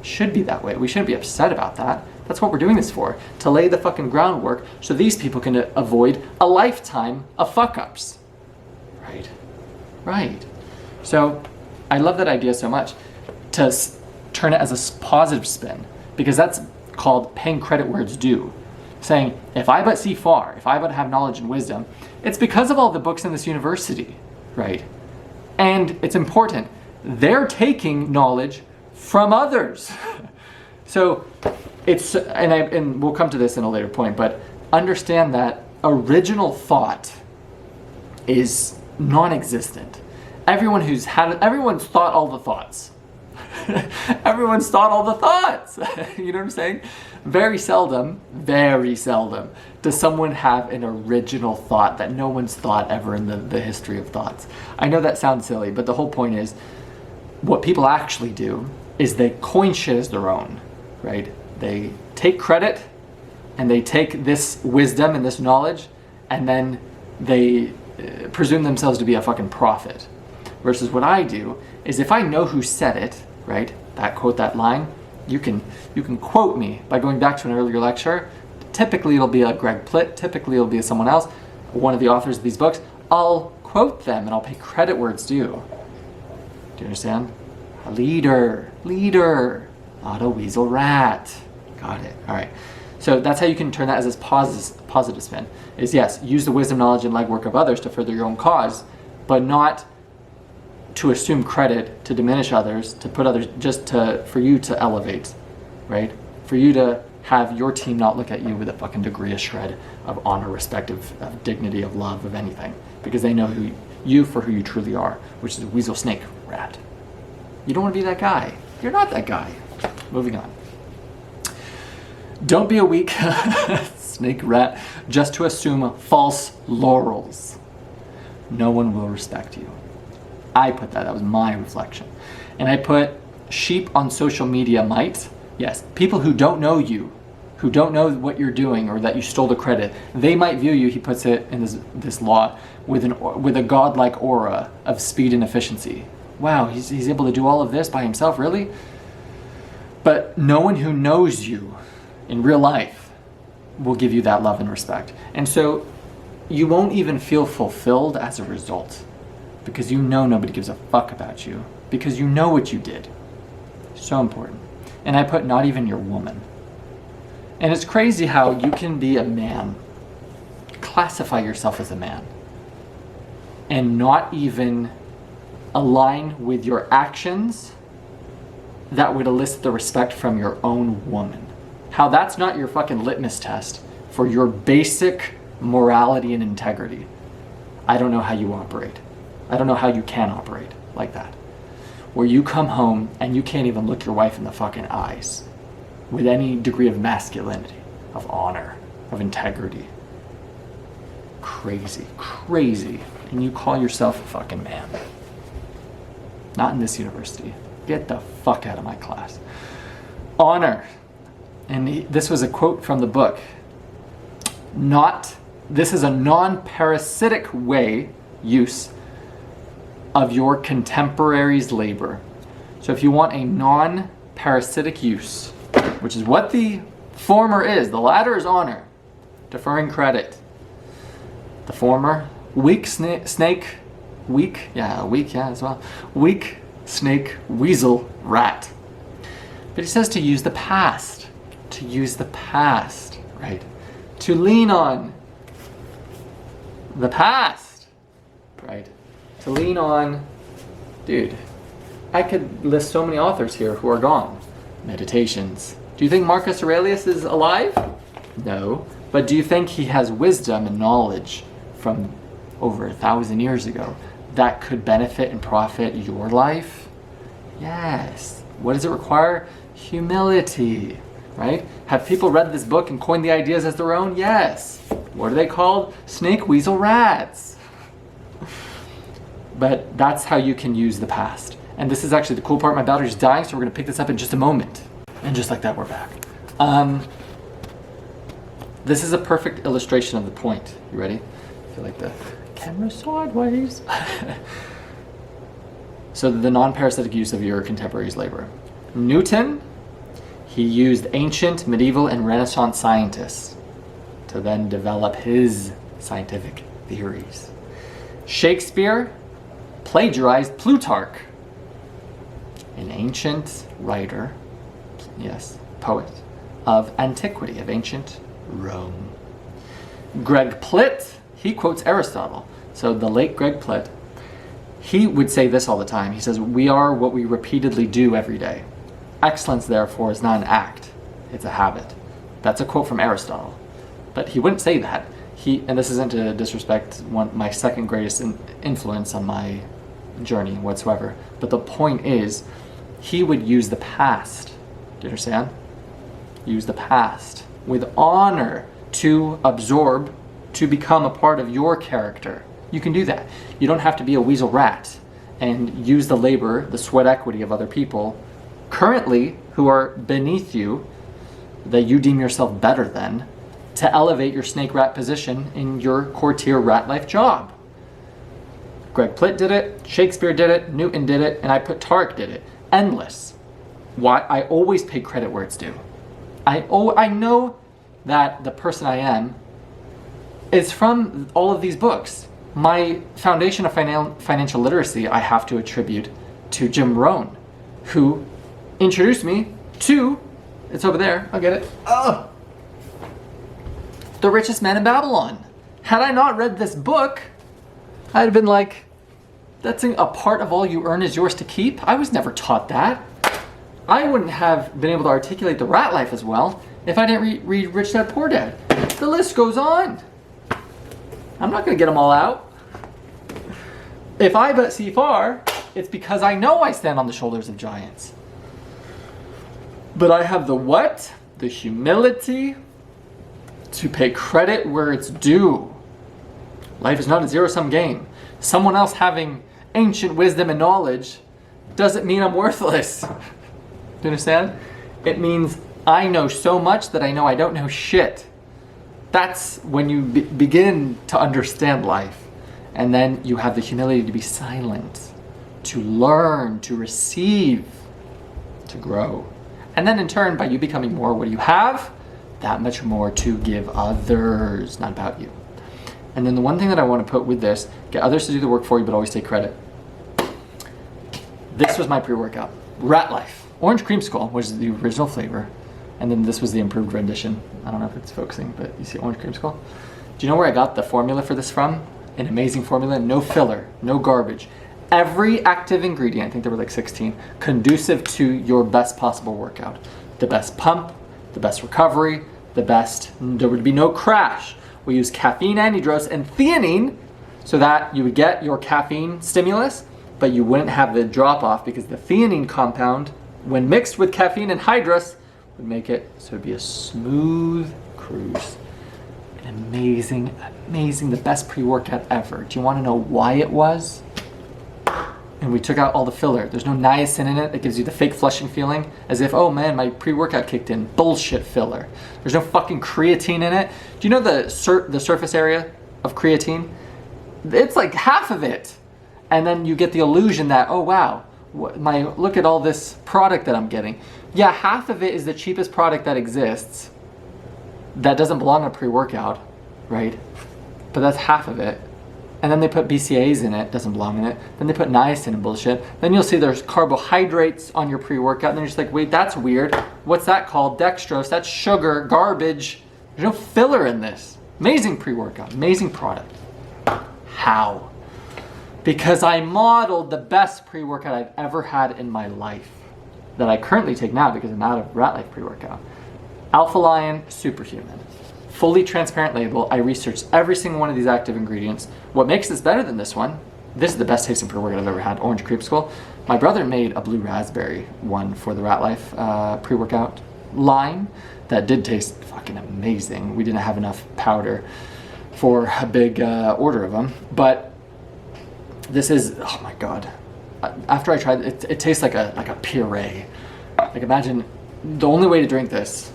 Should be that way. We shouldn't be upset about that. That's what we're doing this for, to lay the fucking groundwork so these people can avoid a lifetime of fuck-ups. Right. So I love that idea so much, to turn it as a positive spin, because that's called paying credit where it's due. Saying, if I but see far, if I but have knowledge and wisdom, it's because of all the books in this university, right? And it's important. They're taking knowledge from others. So it's, and we'll come to this in a later point, but understand that original thought is non-existent. Everyone's thought all the thoughts. Everyone's thought all the thoughts. You know what I'm saying? Very seldom does someone have an original thought that no one's thought ever in the history of thoughts. I know that sounds silly, but the whole point is, what people actually do is they coin shit as their own, right? They take credit and they take this wisdom and this knowledge, and then they presume themselves to be a fucking prophet. Versus what I do is, if I know who said it, right, that quote, that line, you can quote me by going back to an earlier lecture. Typically it'll be a Greg Plitt, typically it'll be someone else, one of the authors of these books. I'll quote them and I'll pay credit where it's due. Do Do you understand? A leader, not a weasel rat. Got it. All right. So that's how you can turn that as a positive spin. Is yes, use the wisdom, knowledge, and legwork of others to further your own cause, but not to assume credit, to diminish others, to put others, for you to elevate, right? For you to have your team not look at you with a fucking degree, a shred of honor, respect, of dignity, of love, of anything, because they know who you for who you truly are, which is a weasel, snake, rat. You don't want to be that guy. You're not that guy. Moving on. Don't be a weak snake rat just to assume false laurels. No one will respect you. I put that was my reflection. And I put sheep on social media might. Yes, people who don't know you, who don't know what you're doing or that you stole the credit, they might view you, he puts it in this law, with a godlike aura of speed and efficiency. Wow, he's able to do all of this by himself, really? But no one who knows you in real life will give you that love and respect. And so you won't even feel fulfilled as a result, because you know nobody gives a fuck about you, because you know what you did. So important. And I put not even your woman. And it's crazy how you can be a man, classify yourself as a man, and not even align with your actions that would elicit the respect from your own woman. How that's not your fucking litmus test for your basic morality and integrity. I don't know how you operate. I don't know how you can operate like that. Where you come home and you can't even look your wife in the fucking eyes with any degree of masculinity, of honor, of integrity. Crazy, crazy. And you call yourself a fucking man. Not in this university. Get the fuck out of my class. Honor. And this was a quote from the book. This is a non-parasitic use of your contemporary's labor. So if you want a non-parasitic use, which is what the former is, the latter is honor, deferring credit. The former, weak snake, weasel, rat. But he says to use the past, right? To lean on the past, right? To lean on, dude, I could list so many authors here who are gone. Meditations. Do you think Marcus Aurelius is alive? No. But do you think he has wisdom and knowledge from over 1,000 years ago that could benefit and profit your life? Yes. What does it require? Humility, right? Have people read this book and coined the ideas as their own? Yes. What are they called? Snake, weasel, rats. But that's how you can use the past. And this is actually the cool part. My battery's dying, so we're going to pick this up in just a moment. And just like that, we're back. This is a perfect illustration of the point. You ready? I feel like the camera's sideways. So the non-parasitic use of your contemporary's labor. Newton, he used ancient, medieval, and Renaissance scientists to then develop his scientific theories. Shakespeare plagiarized Plutarch, an ancient writer, yes, poet of antiquity, of ancient Rome. Greg Plitt, he quotes Aristotle. So the late Greg Plitt, he would say this all the time. He says, "We are what we repeatedly do every day. Excellence, therefore, is not an act, it's a habit." That's a quote from Aristotle. But he wouldn't say that. And this isn't to disrespect my second greatest influence on my journey whatsoever. But the point is, he would use the past. Do you understand? Use the past with honor to absorb, to become a part of your character. You can do that. You don't have to be a weasel rat and use the labor, the sweat equity of other people currently who are beneath you, that you deem yourself better than, to elevate your snake rat position in your courtier rat life job. Greg Plitt did it, Shakespeare did it, Newton did it, and I put Tark did it. Endless. Why? I always pay credit where it's due. I know that the person I am is from all of these books. My foundation of financial literacy I have to attribute to Jim Rohn, who introduced me to, it's over there, I'll get it, The Richest Man in Babylon. Had I not read this book, I'd have been like, that's a part of all you earn is yours to keep? I was never taught that. I wouldn't have been able to articulate the rat life as well if I didn't read Rich Dad Poor Dad. The list goes on. I'm not gonna get them all out. If I see far, it's because I know I stand on the shoulders of giants. But I have the what? The humility to pay credit where it's due. Life is not a zero-sum game. Someone else having ancient wisdom and knowledge doesn't mean I'm worthless. Do you understand? It means I know so much that I know I don't know shit. That's when you begin to understand life. And then you have the humility to be silent, to learn, to receive, to grow. And then in turn, by you becoming more what you have, that much more to give others, not about you. And then the one thing that I want to put with this, get others to do the work for you, but always take credit. This was my pre-workout. Rat Life. Orange Creamsicle, which is the original flavor. And then this was the improved rendition. I don't know if it's focusing, but you see Orange Creamsicle? Do you know where I got the formula for this from? An amazing formula, no filler, no garbage. Every active ingredient, I think there were like 16, conducive to your best possible workout. The best pump, the best recovery, there would be no crash. We use caffeine anhydrous and theanine so that you would get your caffeine stimulus, but you wouldn't have the drop off because the theanine compound, when mixed with caffeine and hydrous, would make it so it'd be a smooth cruise. An amazing, the best pre-workout ever. Do you want to know why it was? And we took out all the filler. There's no niacin in it that gives you the fake flushing feeling, as if, oh man, my pre-workout kicked in. Bullshit filler. There's no fucking creatine in it. Do you know the surface area of creatine? It's like half of it. And then you get the illusion that, oh wow, look at all this product that I'm getting. Yeah, half of it is the cheapest product that exists that doesn't belong in a pre-workout, right? But that's half of it. And then they put BCAAs in it, doesn't belong in it. Then they put niacin and bullshit. Then you'll see there's carbohydrates on your pre-workout, and then you're just like, wait, that's weird. What's that called? Dextrose, that's sugar, garbage. There's no filler in this. Amazing pre-workout, amazing product. How? Because I modeled the best pre-workout I've ever had in my life, that I currently take now because I'm out of Rat Life pre-workout. Alpha Lion Superhuman. Fully transparent label. I researched every single one of these active ingredients. What makes this better than this one? This is the best tasting pre-workout I've ever had. Orange Creamsicle. My brother made a blue raspberry one for the Rat Life pre-workout line that did taste fucking amazing. We didn't have enough powder for a big order of them, but this is, oh my god. After I tried it, it tastes like a puree. Like imagine the only way to drink this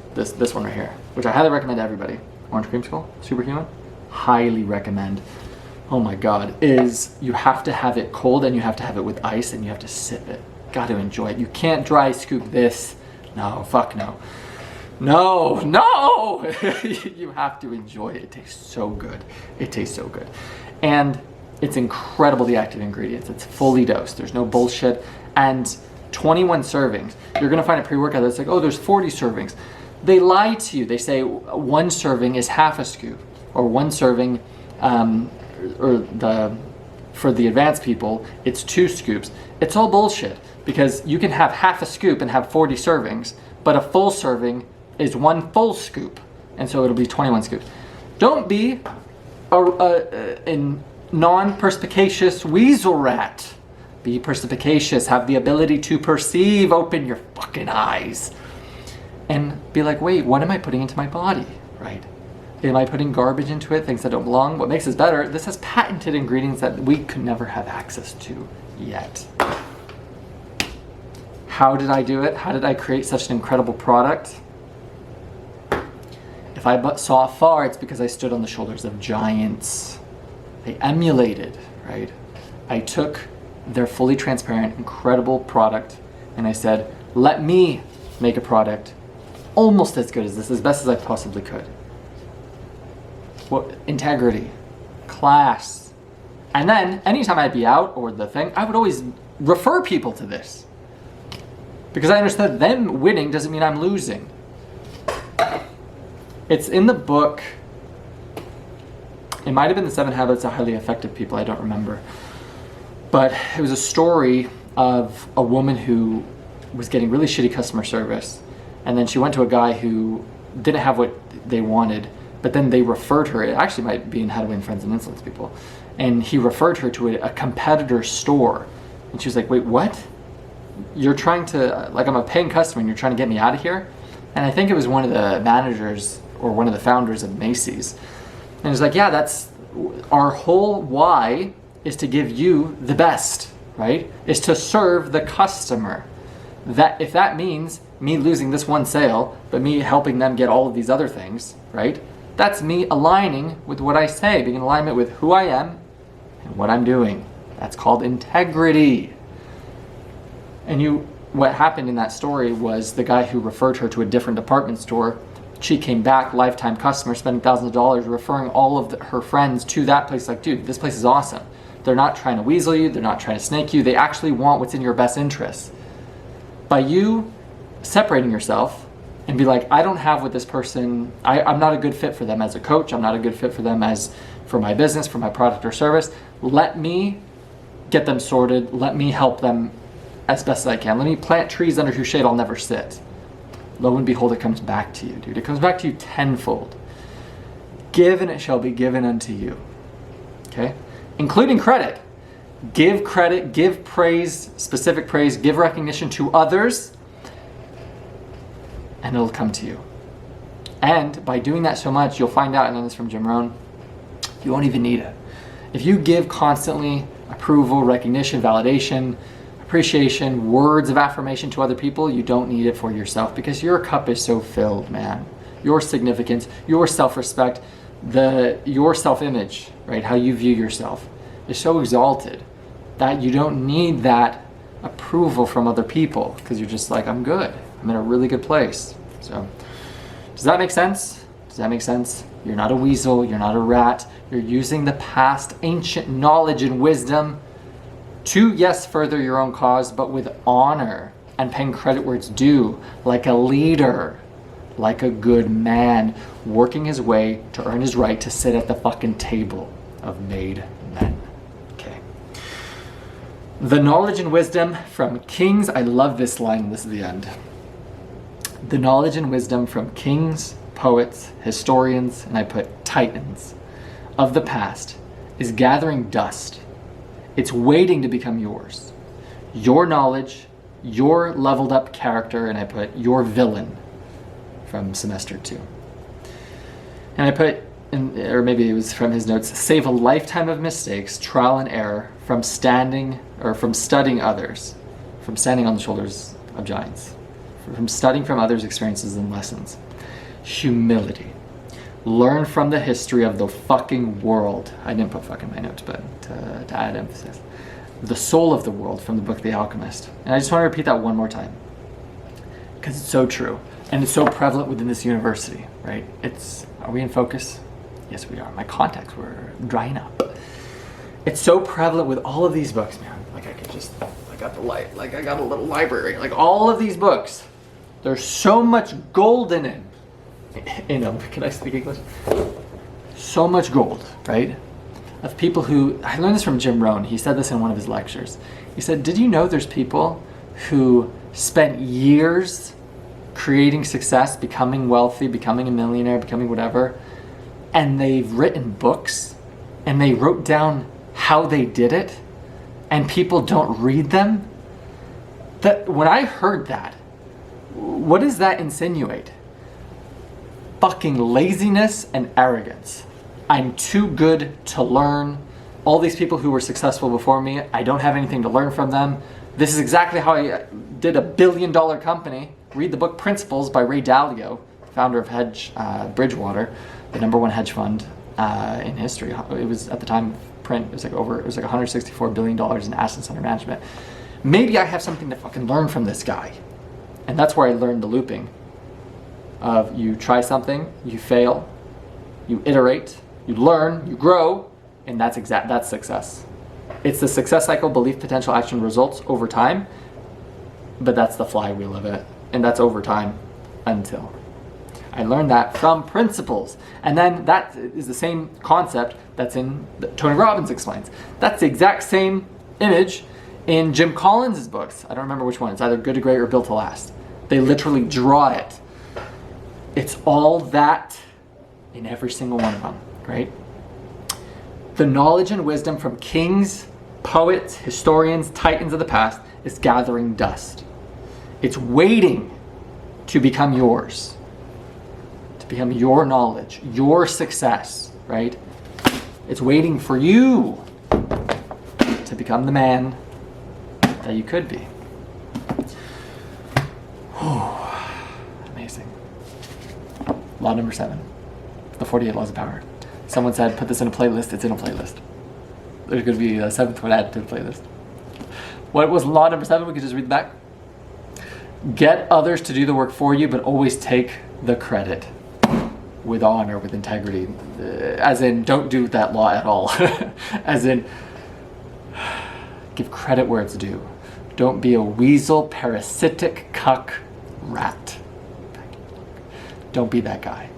one right here, which I highly recommend to everybody. Orange Creamsicle, Superhuman, highly recommend. Oh my god, is you have to have it cold and you have to have it with ice and you have to sip it. Got to enjoy it. You can't dry scoop this. No, fuck no. No. You have to enjoy it. It tastes so good. It tastes so good. And it's incredible, the active ingredients. It's fully dosed. There's no bullshit. And 21 servings. You're gonna find a pre-workout that's like, oh, there's 40 servings. They lie to you. They say one serving is half a scoop, or one serving, for the advanced people, it's 2 scoops. It's all bullshit, because you can have half a scoop and have 40 servings, but a full serving is 1 full scoop, and so it'll be 21 scoops. Don't be a non-perspicacious weasel rat. Be perspicacious, have the ability to perceive, open your fucking eyes. And be like, wait, what am I putting into my body, right? Am I putting garbage into it, things that don't belong? What makes this better, this has patented ingredients that we could never have access to yet. How did I do it? How did I create such an incredible product? If I saw afar, it's because I stood on the shoulders of giants. They emulated, right? I took their fully transparent, incredible product, and I said, let me make a product almost as good as this, as best as I possibly could. Integrity, class, And then anytime I'd be out or the thing, I would always refer people to this. Because I understood them winning doesn't mean I'm losing. It's in the book. It might have been The 7 Habits of Highly Effective People. I don't remember. But it was a story of a woman who was getting really shitty customer service. And then she went to a guy who didn't have what they wanted. But then they referred her. It actually might be in How to Win Friends and Influence People. And he referred her to a competitor store. And she was like, wait, what? You're trying to, like, I'm a paying customer and you're trying to get me out of here? And I think it was one of the managers or one of the founders of Macy's. And he's like, yeah, that's our whole why is to give you the best, right? Is to serve the customer. That if that means me losing this one sale, but me helping them get all of these other things, right? That's me aligning with what I say, being in alignment with who I am and what I'm doing. That's called integrity. And what happened in that story was the guy who referred her to a different department store, she came back, lifetime customer, spending thousands of dollars, referring all of her friends to that place. Like, dude, this place is awesome. They're not trying to weasel you. They're not trying to snake you. They actually want what's in your best interest. By you separating yourself and be like, I don't have what this person, I'm not a good fit for them as a coach. I'm not a good fit for them for my business, for my product or service. Let me get them sorted. Let me help them as best as I can. Let me plant trees under whose shade I'll never sit. Lo and behold, it comes back to you, dude. It comes back to you tenfold. Give and it shall be given unto you. Okay? Including credit. Give credit, give praise, specific praise, give recognition to others, and it'll come to you. And by doing that so much, you'll find out, and I know this from Jim Rohn, you won't even need it. If you give constantly approval, recognition, validation, appreciation, words of affirmation to other people, you don't need it for yourself because your cup is so filled, man. Your significance, your self-respect, your self-image, right? How you view yourself is so exalted that you don't need that approval from other people because you're just like, I'm good. I'm in a really good place. So, does that make sense? Does that make sense? You're not a weasel. You're not a rat. You're using the past ancient knowledge and wisdom to, yes, further your own cause, but with honor and paying credit where it's due, like a leader, like a good man, working his way to earn his right to sit at the fucking table of made men. Okay. The knowledge and wisdom from kings, I love this line, this is the end. The knowledge and wisdom from kings, poets, historians, and I put titans of the past is gathering dust. It's waiting to become yours. Your knowledge, your leveled up character, and I put your villain from semester 2. And I put, or maybe it was from his notes, save a lifetime of mistakes, trial and error from studying others, from standing on the shoulders of giants, from studying from others' experiences and lessons. Humility. Learn from the history of the fucking world. I didn't put fucking in my notes, but to add emphasis. The soul of the world from the book The Alchemist. And I just want to repeat that one more time because it's so true. And it's so prevalent within this university, right? Are we in focus? Yes, we are. My contacts were drying up. It's so prevalent with all of these books, man. I got a little library. Like all of these books, there's so much gold in it. In them, can I speak English? So much gold, right? Of people who, I learned this from Jim Rohn. He said this in one of his lectures. He said, did you know there's people who spent years creating success, becoming wealthy, becoming a millionaire, becoming whatever, and they've written books and they wrote down how they did it and people don't read them? That when I heard that, what does that insinuate? Fucking laziness and arrogance. I'm too good to learn. All these people who were successful before me, I don't have anything to learn from them. This is exactly how I did a $1 billion company. Read the book Principles by Ray Dalio, founder of Bridgewater, the #1 hedge fund in history. It was at the time of print. It was like $164 billion in assets under management. Maybe I have something to fucking learn from this guy, and that's where I learned the looping. Of you try something, you fail, you iterate, you learn, you grow, And that's success. It's the success cycle, belief, potential, action, results over time. But that's the flywheel of it. And that's over time until. I learned that from principles. And then that is the same concept that's Tony Robbins explains. That's the exact same image in Jim Collins' books. I don't remember which one. It's either Good to Great or Built to Last. They literally draw it. It's all that in every single one of them, right? The knowledge and wisdom from kings, poets, historians, titans of the past is gathering dust. It's waiting to become yours. Become your knowledge, your success, right? It's waiting for you to become the man that you could be. Amazing. Law number 7, the 48 laws of power. Someone said, put this in a playlist. It's in a playlist. There's going to be a 7th one added to the playlist. What was law number 7? We could just read the back. Get others to do the work for you, but always take the credit. With honor, with integrity, as in don't do that law at all. As in give credit where it's due. Don't be a weasel, parasitic cuck rat. Don't be that guy.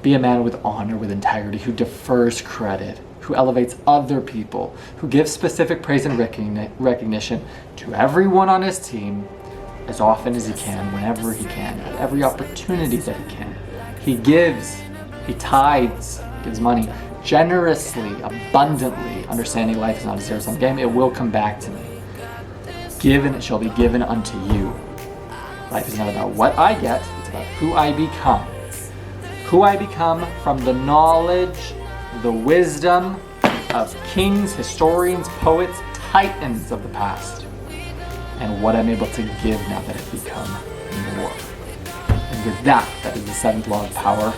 Be a man with honor, with integrity, who defers credit, who elevates other people, who gives specific praise and recognition to everyone on his team as often as he can, whenever he can, at every opportunity that he can. He gives. He tithes, gives money generously, abundantly, understanding life is not a zero-sum game. It will come back to me. Give and it shall be given unto you. Life is not about what I get, it's about who I become. Who I become from the knowledge, the wisdom of kings, historians, poets, titans of the past. And what I'm able to give now that I've become more. And with that is the 7th law of power.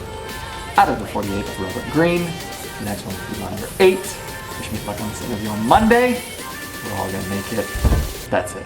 Out of the 48 of Robert Greene. The next one will be law number 8. Wish me luck on this interview on Monday. We're all gonna make it. That's it.